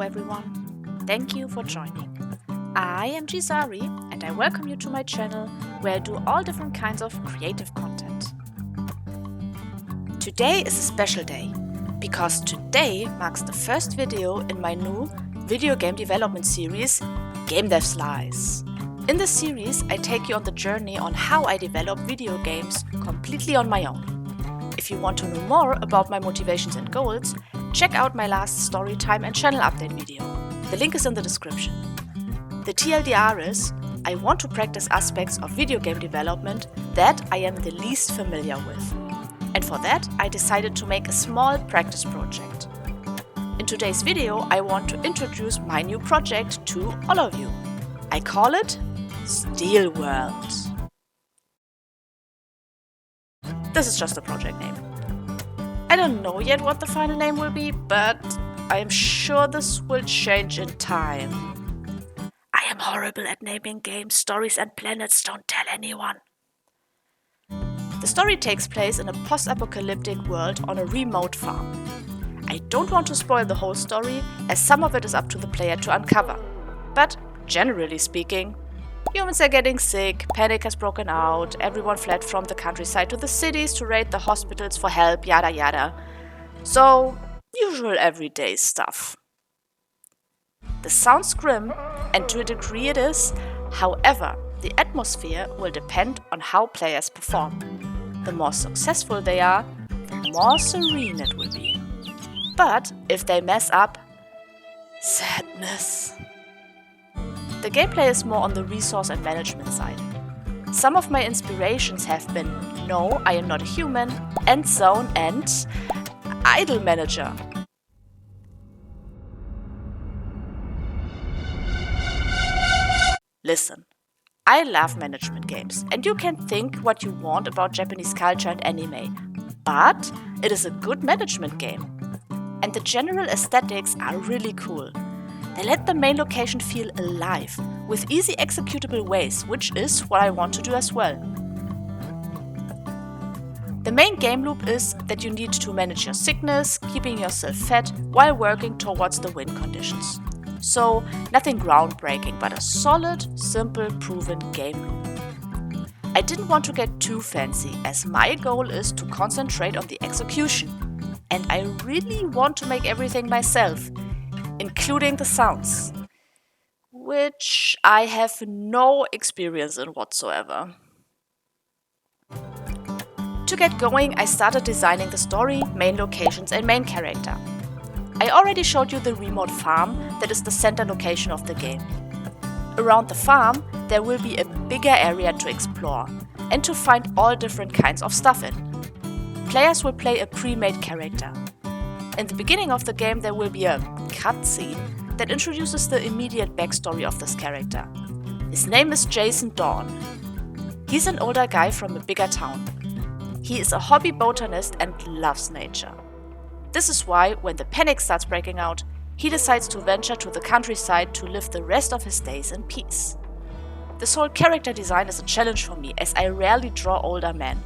Hello everyone, thank you for joining. I am Jisary and I welcome you to my channel where I do all different kinds of creative content. Today is a special day because today marks the first video in my new video game development series, GameDevs Lies. In this series, I take you on the journey on how I develop video games completely on my own. If you want to know more about my motivations and goals, check out my last story time and channel update video. The link is in the description. The TLDR is, I want to practice aspects of video game development that I am the least familiar with. And for that, I decided to make a small practice project. In today's video, I want to introduce my new project to all of you. I call it Steel World. This is just a project name. I don't know yet what the final name will be, but I am sure this will change in time. I am horrible at naming games, stories and planets, don't tell anyone. The story takes place in a post-apocalyptic world on a remote farm. I don't want to spoil the whole story, as some of it is up to the player to uncover. But generally speaking, humans are getting sick, panic has broken out, everyone fled from the countryside to the cities to raid the hospitals for help, yada yada. So, usual everyday stuff. This sounds grim, and to a degree it is. However, the atmosphere will depend on how players perform. The more successful they are, the more serene it will be. But if they mess up, sadness. The gameplay is more on the resource and management side. Some of my inspirations have been No, I Am Not a Human, End Zone and Idle Manager. Listen, I love management games and you can think what you want about Japanese culture and anime, but it is a good management game. And the general aesthetics are really cool. They let the main location feel alive, with easy executable ways, which is what I want to do as well. The main game loop is that you need to manage your sickness, keeping yourself fed, while working towards the win conditions. So, nothing groundbreaking, but a solid, simple, proven game loop. I didn't want to get too fancy, as my goal is to concentrate on the execution. And I really want to make everything myself, including the sounds, which I have no experience in whatsoever. To get going, I started designing the story, main locations and main character. I already showed you the remote farm that is the center location of the game. Around the farm, there will be a bigger area to explore and to find all different kinds of stuff in. Players will play a pre-made character. In the beginning of the game, there will be a cutscene that introduces the immediate backstory of this character. His name is Jason Dawn. He's an older guy from a bigger town. He is a hobby botanist and loves nature. This is why, when the panic starts breaking out, he decides to venture to the countryside to live the rest of his days in peace. This whole character design is a challenge for me, as I rarely draw older men.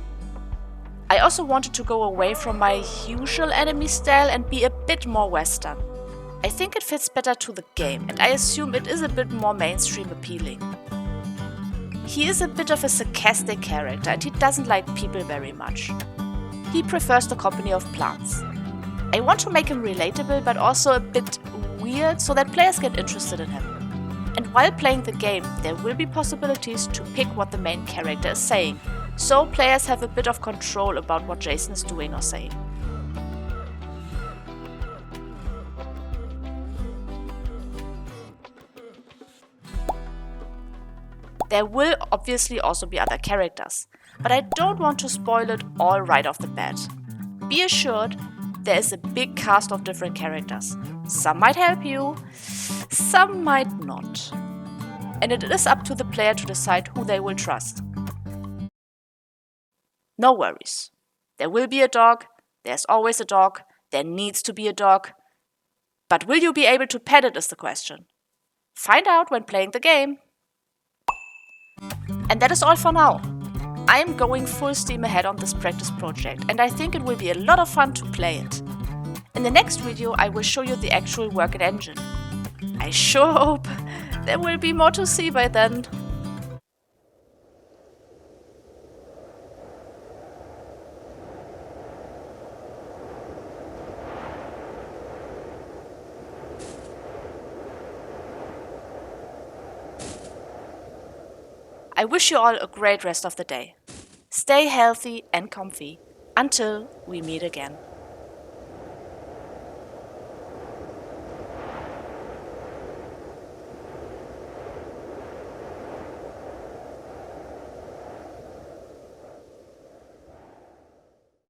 I also wanted to go away from my usual anime style and be a bit more Western. I think it fits better to the game, and I assume it is a bit more mainstream appealing. He is a bit of a sarcastic character and he doesn't like people very much. He prefers the company of plants. I want to make him relatable but also a bit weird so that players get interested in him. And while playing the game, there will be possibilities to pick what the main character is saying, so players have a bit of control about what Jason is doing or saying. There will obviously also be other characters, but I don't want to spoil it all right off the bat. Be assured, there is a big cast of different characters. Some might help you, some might not. And it is up to the player to decide who they will trust. No worries. There will be a dog, there's always a dog, there needs to be a dog. But will you be able to pet it is the question. Find out when playing the game. And that is all for now. I am going full steam ahead on this practice project and I think it will be a lot of fun to play it. In the next video I will show you the actual working engine. I sure hope there will be more to see by then. I wish you all a great rest of the day. Stay healthy and comfy until we meet again.